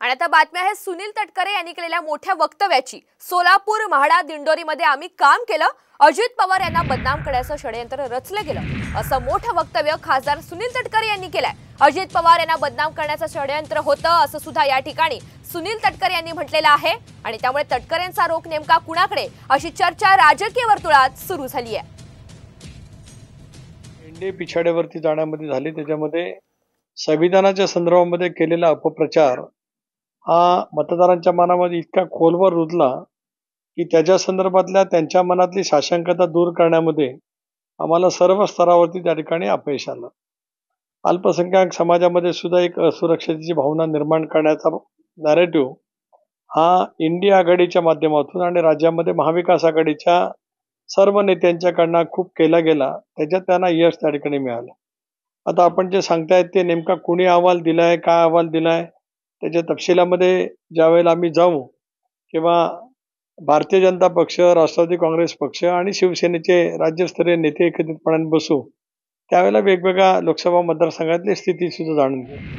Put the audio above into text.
आणि आता बातमी आहे सुनील तटकरे यांनी केलेल्या मोठ्या वक्तव्याची। सोलापूर, म्हाडा, दिंडोरीमध्ये आम्ही काम केलं, अजित पवार यांना बदनाम करण्याचं षडयंत्र रचलं गेलं असं मोठं वक्तव्य खासदार सुनील तटकरे यांनी केलंय। अजित पवार यांना बदनाम करण्याचं षडयंत्र होतं असं सुद्धा या ठिकाणी सुनील तटकरे यांनी म्हटलेलं आहे आणि त्यामुळे तटकरेंचा रोख नेमका कुणाकडे अशी चर्चा राजकीय वर्तुळात सुरू झाली आहे। एनडीए पिछाड्यावरती जाण्यामध्ये झाली, त्याच्यामध्ये संविधानाच्या संदर्भामध्ये केलेला अपप्रचार हा मतदारांच्या मनामध्ये इतका खोलवर रुजला की त्याच्या संदर्भातल्या त्यांच्या मनातली साशंकता दूर करण्यामध्ये आम्हाला सर्व स्तरावरती त्या ठिकाणी अपयश आलं। अल्पसंख्याक समाजामध्ये सुद्धा एक असुरक्षतेची भावना निर्माण करण्याचा नॅरेटिव्ह हा इंडिया आघाडीच्या माध्यमातून आणि राज्यामध्ये महाविकास आघाडीच्या सर्व नेत्यांच्याकडनं खूप केला गेला, त्याच्यात त्यांना यश त्या ठिकाणी मिळालं। आता आपण जे सांगतायत ते नेमका कुणी अहवाल दिलाय, काय अहवाल दिलाय, त्याच्या तपशिलामध्ये ज्यावेळेला आम्ही जाऊ किंवा भारतीय जनता पक्ष, राष्ट्रवादी काँग्रेस पक्ष आणि शिवसेनेचे राज्यस्तरीय नेते एकत्रितपणे बसू, त्यावेळेला वेगवेगळ्या लोकसभा मतदारसंघातली स्थिती सुद्धा जाणून घेऊ।